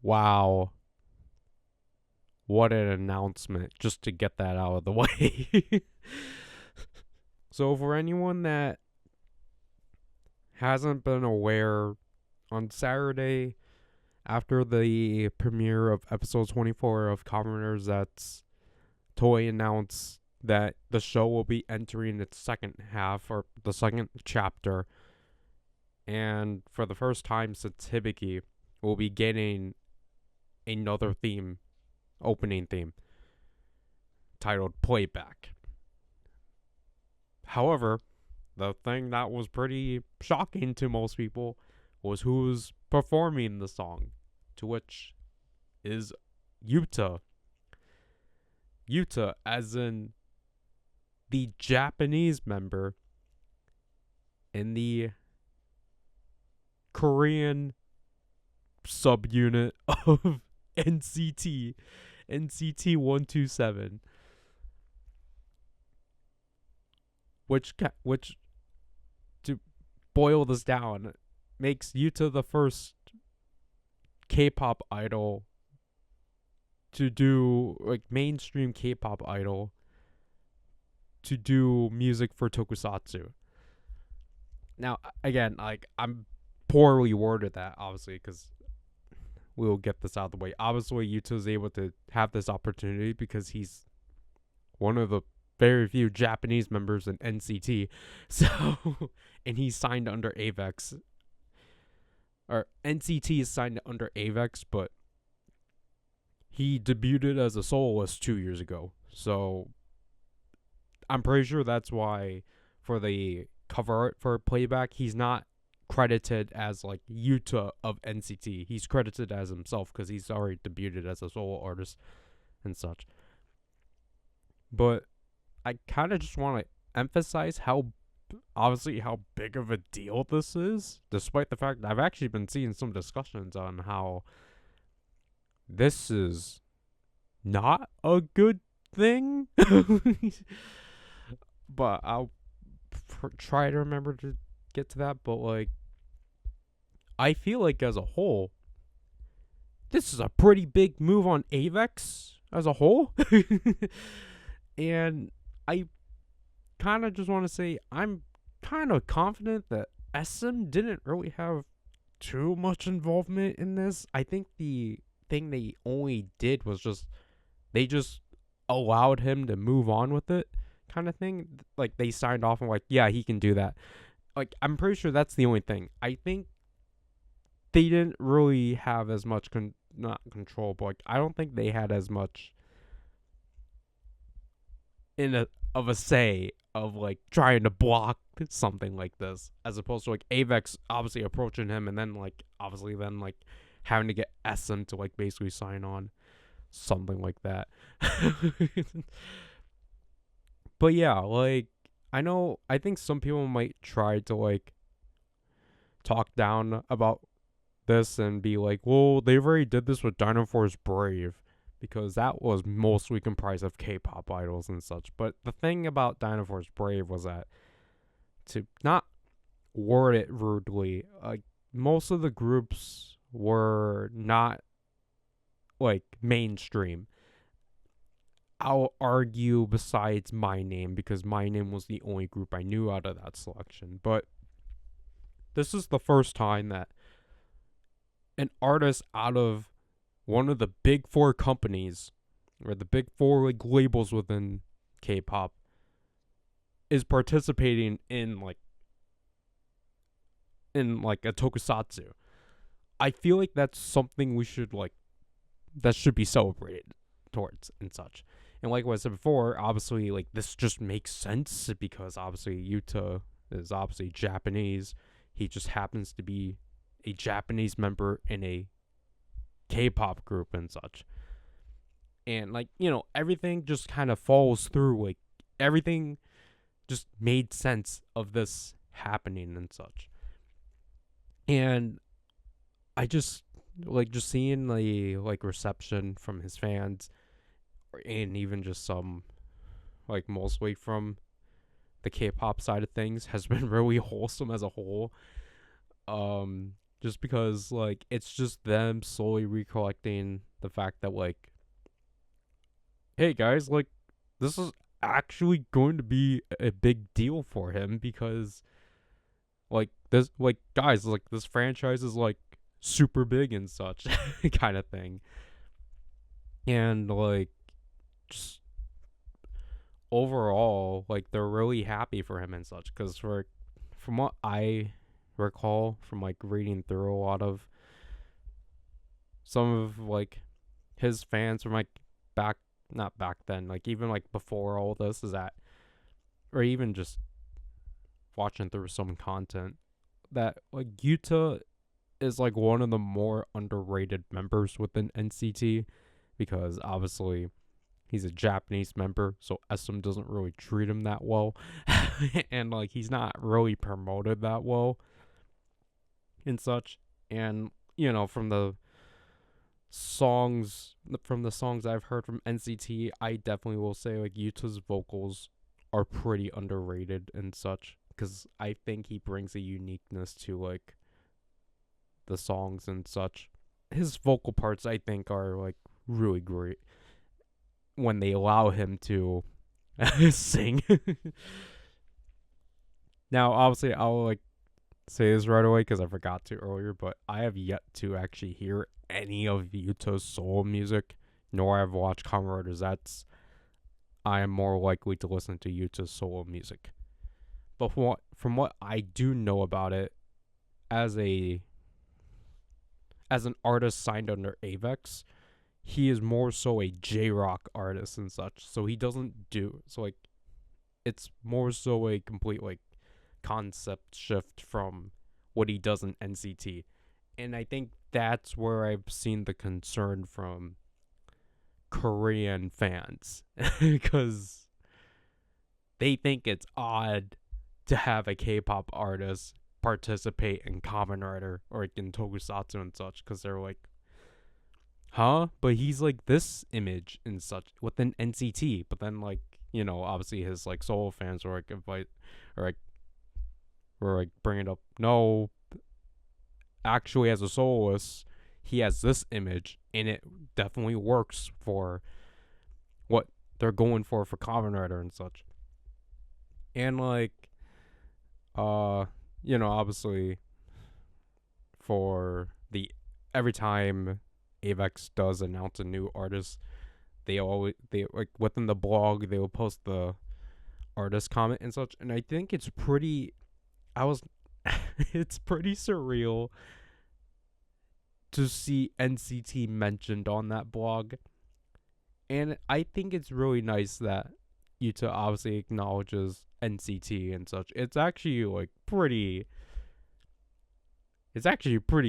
Wow. What an announcement, just to get that out of the way. So, for anyone that hasn't been aware, on Saturday, after the premiere of episode 24 of Kamen Zeztz, Toei announced that the show will be entering its second half, or the second chapter, and for the first time since Hibiki, we'll be getting another theme, opening theme, titled Playback. However, the thing that was pretty shocking to most people was who's performing the song, to which is Yuta. Yuta, as in the Japanese member in the Korean subunit of NCT, NCT 127, which to boil this down makes Yuta the first K-pop idol to do, like, mainstream K-pop idol to do music for tokusatsu. Now, again, like, I'm poorly worded that, obviously, because we'll get this out of the way. Obviously, Yuta's able to have this opportunity because he's one of the very few Japanese members in NCT. So, and he's signed under Avex. Or NCT is signed under Avex, but he debuted as a soloist 2 years ago. So, I'm pretty sure that's why for the cover art for Playback, he's not credited as like Yuta of NCT. He's credited as himself because he's already debuted as a solo artist and such. But I kind of just want to emphasize how big of a deal this is, despite the fact that I've actually been seeing some discussions on how this is not a good thing. But I'll try to remember to get to that. But, like, I feel like as a whole, this is a pretty big move on Avex as a whole. And I kind of just want to say I'm kind of confident that SM didn't really have too much involvement in this. I think the thing they only did was they just allowed him to move on with it, kind of thing. Like, they signed off and like, yeah, he can do that. Like, I'm pretty sure that's the only thing. I think they didn't really have as much not control, but like, I don't think they had as much of a say of like trying to block something like this, as opposed to like Avex obviously approaching him and then like obviously then like having to get SM to like basically sign on something like that. But yeah, like, I think some people might try to like talk down about this and be like, well, they already did this with Dino Force Brave, because that was mostly comprised of K-pop idols and such. But the thing about Dino Force Brave was that, to not word it rudely, like, most of the groups were not like mainstream. I'll argue besides My Name, because My Name was the only group I knew out of that selection. But this is the first time that an artist out of one of the big four companies, or the big four like labels within K-pop, is participating in like a tokusatsu. I feel like that's something we should like, that should be celebrated towards and such. And like what I said before, obviously like this just makes sense because obviously Yuta is obviously Japanese. He just happens to be a Japanese member in a K-pop group and such. And like, everything just kind of falls through. Like, everything just made sense of this happening and such. And I just seeing the like reception from his fans, and even just some like mostly from the K-pop side of things, has been really wholesome as a whole. just because like it's just them slowly recollecting the fact that like, hey guys, like this is actually going to be a big deal for him because like this like guys like this franchise is like super big and such kind of thing. And like just overall like they're really happy for him and such because from what I recall from like reading through a lot of some of like his fans from like back not back then like even like before all this is that or even just watching through some content that like Yuta is like one of the more underrated members within NCT because obviously he's a Japanese member, so SM doesn't really treat him that well. And like he's not really promoted that well and such. And you know, from the songs I've heard from NCT, I definitely will say like Yuta's vocals are pretty underrated and such because I think he brings a uniqueness to like the songs and such. His vocal parts I think are like really great when they allow him to sing. Now, obviously, I'll like say this right away because I forgot to earlier, but I have yet to actually hear any of Yuta's solo music, nor have watched Kamen Rider Zeztz. I am more likely to listen to Yuta's solo music. But from what I do know about it, as an artist signed under Avex, he is more so a J-rock artist and such. So he doesn't do so like it's more so a complete like concept shift from what he does in NCT. And I think that's where I've seen the concern from Korean fans because they think it's odd to have a K-pop artist participate in Kamen Rider or like in Tokusatsu and such because they're like, huh? But he's like this image and such within NCT. But then like, you know, obviously his like solo fans were like were like bringing up, no, actually as a soloist, he has this image and it definitely works for what they're going for Kamen Rider and such. And like, you know, obviously for the every time Avex does announce a new artist, they like within the blog they will post the artist comment and such, and I think it's pretty it's pretty surreal to see NCT mentioned on that blog. And I think it's really nice that Yuta obviously acknowledges NCT and such. It's actually a pretty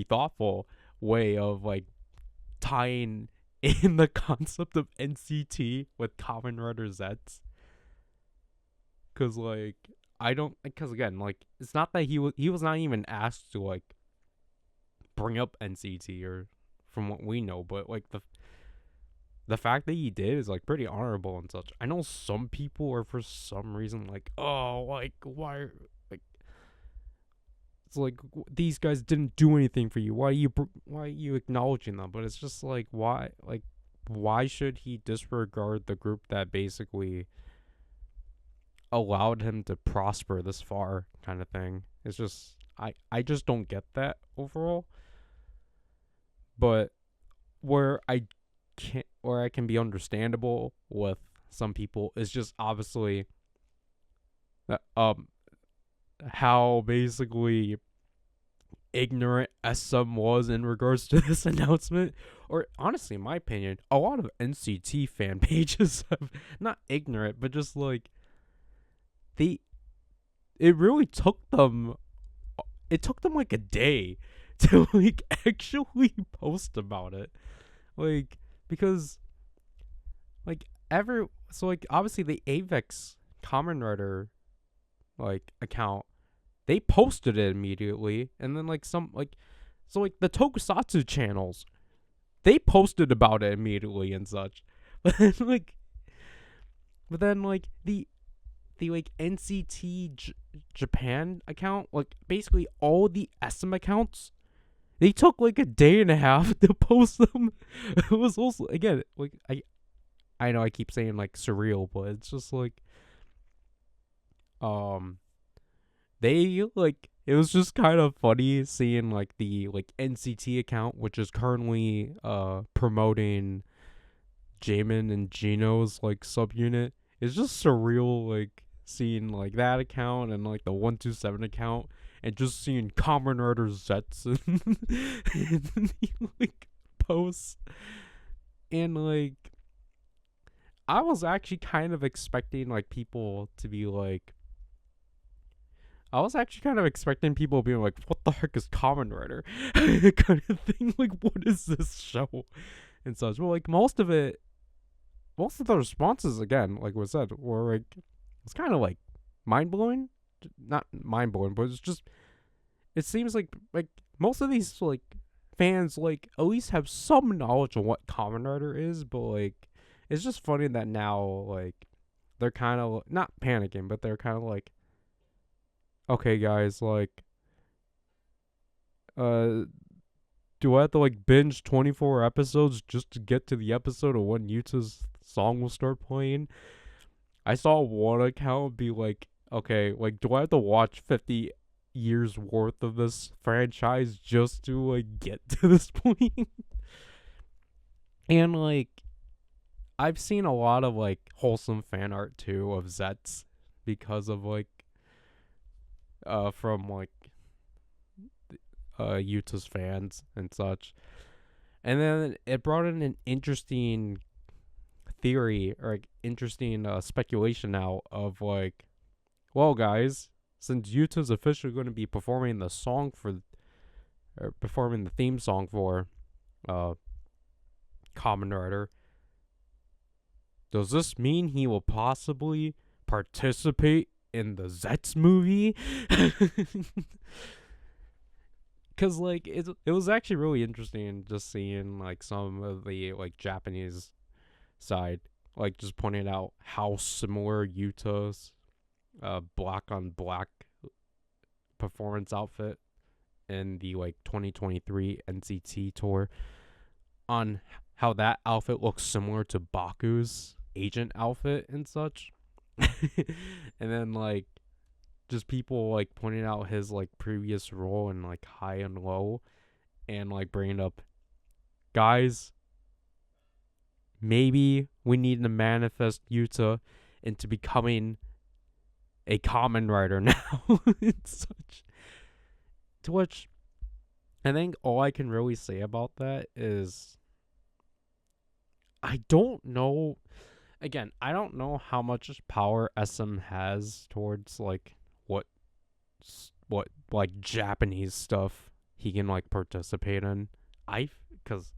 thoughtful way of like tying in the concept of NCT with Kamen Rider Zeztz. Cause like because again like it's not that he was not even asked to like bring up NCT or from what we know, but like the fact that he did is like pretty honorable and such. I know some people are for some reason like, oh, like why, like it's like these guys didn't do anything for you. Why are you acknowledging them? But it's just like why should he disregard the group that basically allowed him to prosper this far, kind of thing? It's just I just don't get that overall. But where I can be understandable with some people is just obviously that how basically ignorant SM was in regards to this announcement. Or honestly, in my opinion, a lot of NCT fan pages have not ignorant, but just like it really took them like a day to like actually post about it. Like because like obviously the Avex Kamen Rider like account, they posted it immediately, and then like the Tokusatsu channels, they posted about it immediately and such. But then like the like NCT Japan account, like basically all the SM accounts, They took like a day and a half to post them. It was also, again, like, I know I keep saying like surreal, but it's just like, um they like, it was just kind of funny seeing like the like NCT account, which is currently promoting Jamin and Gino's like subunit. It's just surreal, like seeing like that account and like the 127 account, and just seeing Kamen Rider Zeztz and like posts. And like, I was actually kind of expecting like people to be like, I was actually kind of expecting people being like, "What the heck is Kamen Rider?" kind of thing. Like, what is this show and such. Well, like most of the responses, again, like was said, were like, it's kind of like mind blowing. Not mind blowing, but it's just, it seems like most of these like fans like at least have some knowledge of what Kamen Rider is, but like, it's just funny that now like they're kind of not panicking, but they're kind of like, okay, guys, like, uh, do I have to like binge 24 episodes just to get to the episode of when Yuta's song will start playing? I saw one account be like, okay, like, do I have to watch 50 years worth of this franchise just to like get to this point? And like, I've seen a lot of like wholesome fan art too of Zeztz because of like, from like Yuta's fans and such. And then it brought in an interesting theory, or like interesting speculation now of like, well, guys, since Yuta's officially going to be performing the song for, or performing the theme song for Kamen Rider, does this mean he will possibly participate in the Zeztz movie? Because like, it was actually really interesting just seeing like some of the like Japanese side, like just pointing out how similar Yuta's black on black performance outfit in the like 2023 NCT tour, on how that outfit looks similar to Baku's agent outfit and such. And then like, just people like pointing out his like previous role in like High and Low, and like bringing up, guys, maybe we need to manifest Yuta into becoming a Kamen Rider now. It's such, to which I think all I can really say about that is, I don't know. Again, I don't know how much power SM has towards like what what like Japanese stuff he can like participate in. Because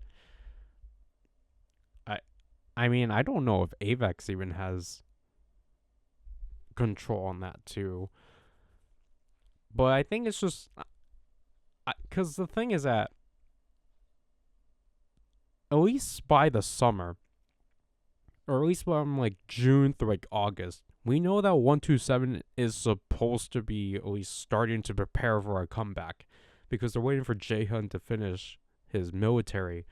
I mean, I don't know if Avex even has control on that too. But I think it's just, because the thing is that at least by the summer, or at least from like June through like August, we know that 127 is supposed to be at least starting to prepare for a comeback, because they're waiting for Jaehyun to finish his military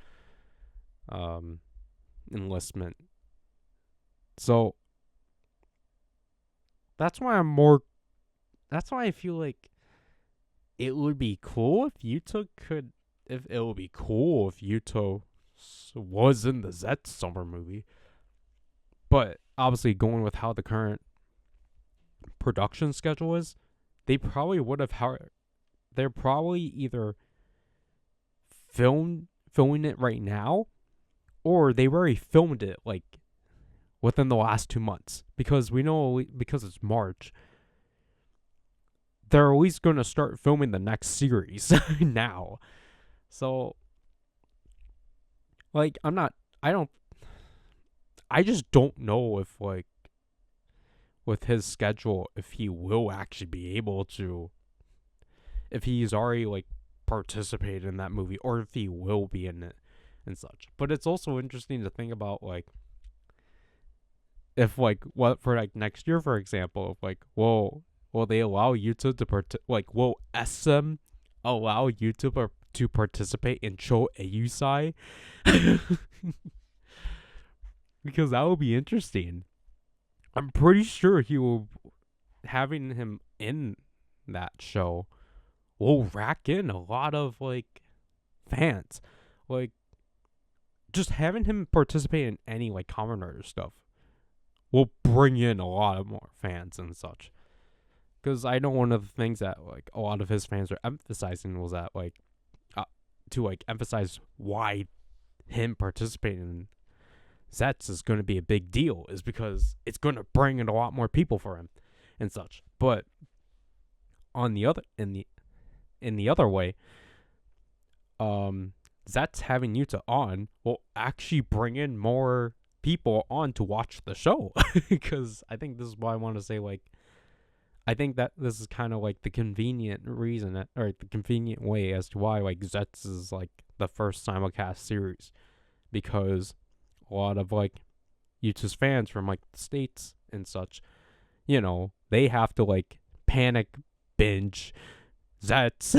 enlistment. So that's why I feel like it would be cool if Yuta could, if it would be cool if Yuta was in the Zeztz summer movie. But obviously, going with how the current production schedule is, they probably would have they're probably either filming it right now, or they already filmed it like within the last 2 months, because we know, because it's March, they're at least going to start filming the next series now. So like, I just don't know if like, with his schedule, if he will actually be able to, if he's already like participated in that movie, or if he will be in it and such. But it's also interesting to think about like, if like, what for like next year, for example, if like, will they allow Yuta to will SM allow Yuta to participate in Cho Eusai. Because that would be interesting. I'm pretty sure he will, having him in that show will rack in a lot of like fans. Like just having him participate in any like Kamen Rider stuff will bring in a lot of more fans and such. Because I know one of the things that like a lot of his fans are emphasizing was that like to like emphasize why him participating in Zeztz is going to be a big deal is because it's going to bring in a lot more people for him and such. But on the other in the other way, Zeztz having Yuta on will actually bring in more people on to watch the show. Because I think this is why I want to say like I think that this is kind of like the convenient reason or the convenient way as to why like Zeztz is like the first simulcast series, because a lot of like Yuta's fans from like the States and such, you know, they have to like panic binge Zeztz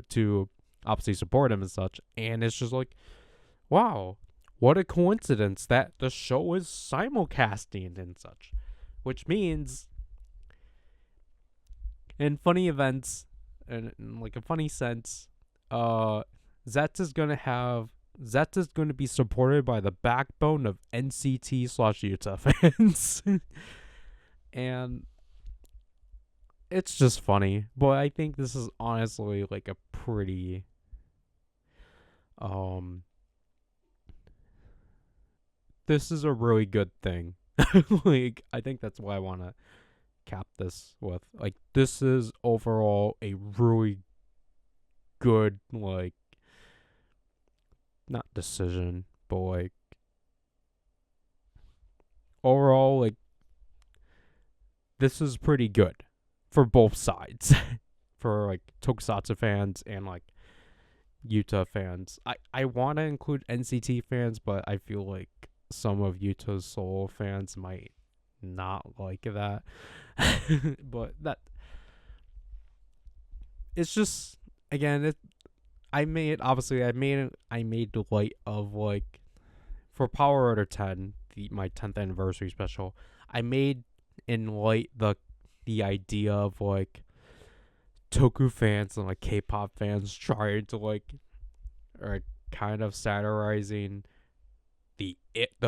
to obviously support him and such, and it's just like, wow, what a coincidence that the show is simulcasting and such, which means in funny events and in like a funny sense, Zeztz is going to be supported by the backbone of NCT/Yuta fans. And it's just funny. But I think this is honestly like a pretty this is a really good thing. Like I think that's why I want to cap this with. Like this is overall a really good like not decision, but like overall like this is pretty good for both sides. For like Tokusatsu fans and like Yuta fans. I want to include NCT fans, but I feel like some of Yuta's solo fans might not like that. But that it's just again I made light of like for Power Order 10, my 10th anniversary special. I made in light the idea of like Toku fans and like K-pop fans trying to like or kind of satirizing the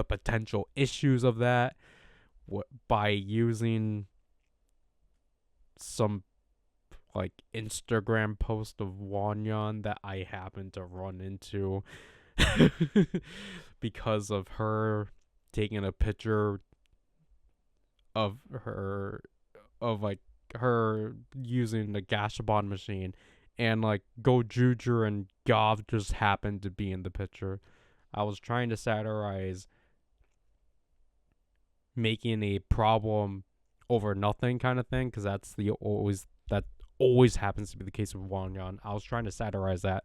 potential issues of that by using some like Instagram post of Wanyan that I happened to run into because of her taking a picture of her using the Gashapon machine, and like Gojuju and Gov just happened to be in the picture. I was trying to satirize making a problem over nothing kind of thing, because that always happens to be the case with Wanyan. I was trying to satirize that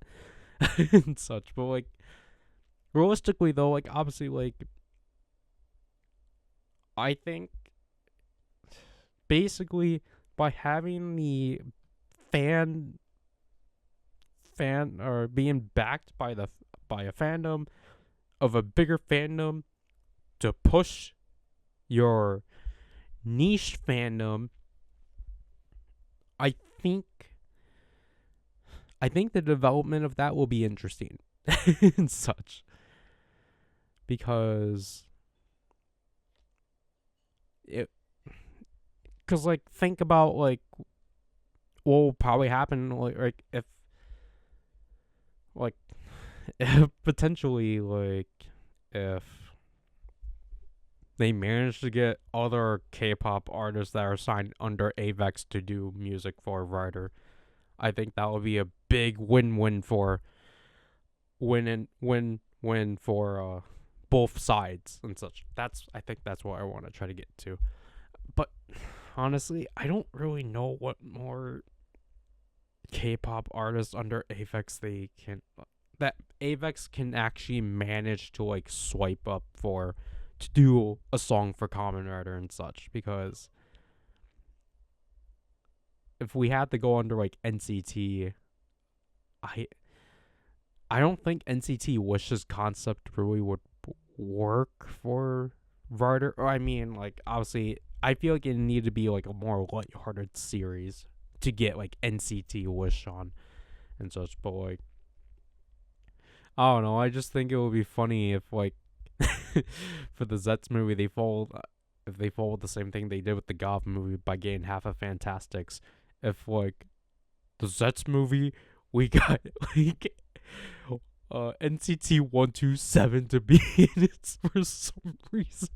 and such, but like realistically though, like obviously like I think basically by having the fan or being backed by a fandom of a bigger fandom to push your niche fandom, I think the development of that will be interesting and such, because like think about like what will probably happen like if potentially like if they manage to get other K-pop artists that are signed under Avex to do music for Rider. I think that would be a big win for both sides and such. I think that's what I want to try to get to. But honestly, I don't really know what more K-pop artists under Avex that Avex can actually manage to like swipe up for to do a song for Kamen Rider and such, because if we had to go under like NCT, I don't think NCT Wish's concept really would work for Varder. Or I mean, like, obviously, I feel like it needed to be like a more lighthearted series to get like NCT Wish on and such. But like, I don't know. I just think it would be funny if like for the Zeztz movie they followed if they followed the same thing they did with the Goth movie by getting half of Fantastics. If like the Zeztz movie we got like NCT 127 to be in it for some reason.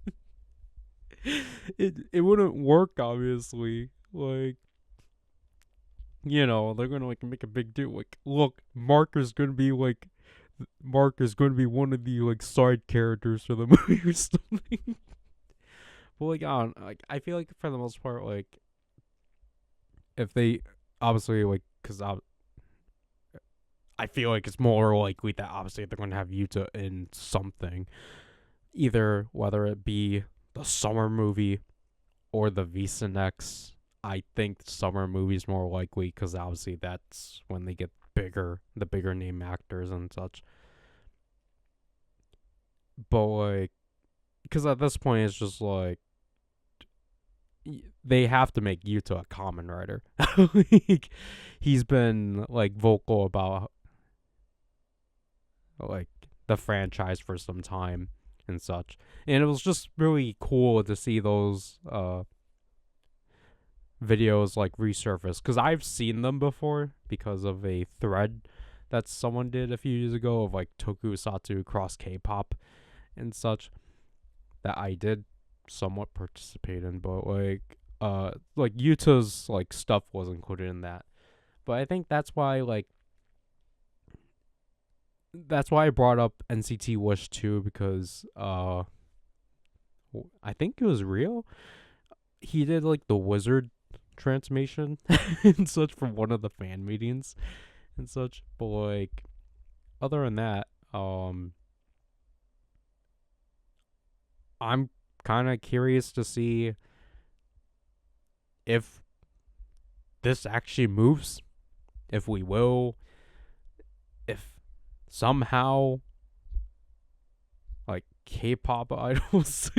It wouldn't work obviously. Like, you know, they're gonna like make a big deal. Like, look, Mark is gonna be one of the like side characters for the movie or something. But like, I don't like. I feel like for the most part, like, if they obviously like, because I feel like it's more likely that obviously they're gonna have Yuta in something, either whether it be the summer movie or the Visa Next. I think summer movie's more likely because obviously that's when they get the bigger name actors and such. But like, because at this point it's just like they have to make Yuta a Kamen Rider. Like, he's been like vocal about like the franchise for some time and such, and it was just really cool to see those videos like resurface because I've seen them before because of a thread that someone did a few years ago of like tokusatsu cross K-pop and such that I did somewhat participate in, but like Yuta's like stuff was included in that. But I think that's why I brought up NCT Wish 2 because I think it was real. He did like the wizard transformation and such from one of the fan meetings and such. But like other than that, I'm kind of curious to see if this actually moves, if we will, if somehow like K-pop idols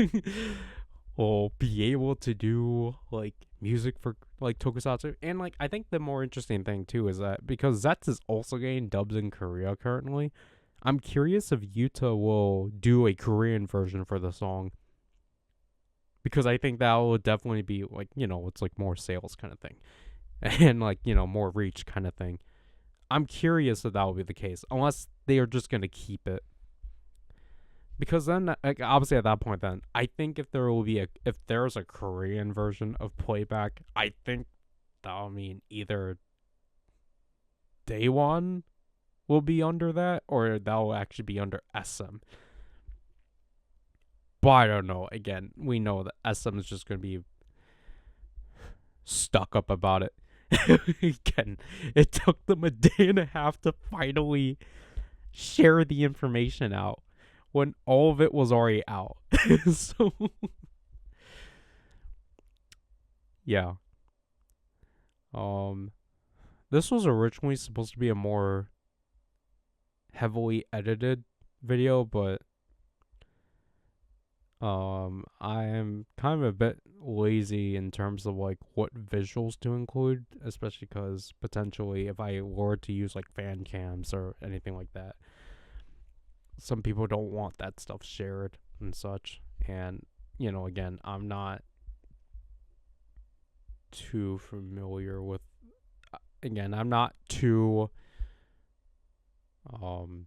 will be able to do like music for like tokusatsu. And like I think the more interesting thing too is that because Zeztz is also getting dubs in Korea currently, I'm curious if Yuta will do a Korean version for the song. Because I think that will definitely be like, you know, it's like more sales kind of thing. And like, you know, more reach kind of thing. I'm curious if that will be the case. Unless they are just going to keep it. Because then, like, obviously at that point then, I think if there's a Korean version of playback, I think that'll mean either Day One will be under that or that will actually be under SM. But I don't know. Again, we know that SM is just going to be stuck up about it. Again, it took them a day and a half to finally share the information out when all of it was already out. So, yeah. This was originally supposed to be a more heavily edited video, but I am kind of a bit lazy in terms of like what visuals to include, especially because potentially if I were to use like fan cams or anything like that, some people don't want that stuff shared and such. And you know, again, I'm not too familiar with. Again, I'm not too on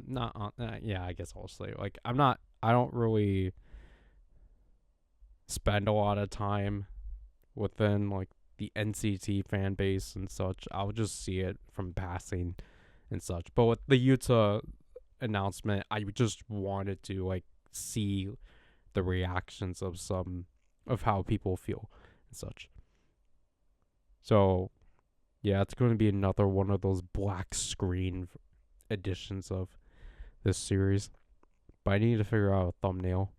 not on yeah, I guess I'll say like I don't really spend a lot of time within like the NCT fan base and such. I'll just see it from passing and such. But with the Yuta announcement, I just wanted to like see the reactions of some of how people feel and such. So yeah, it's going to be another one of those black screen editions of this series. But I need to figure out a thumbnail.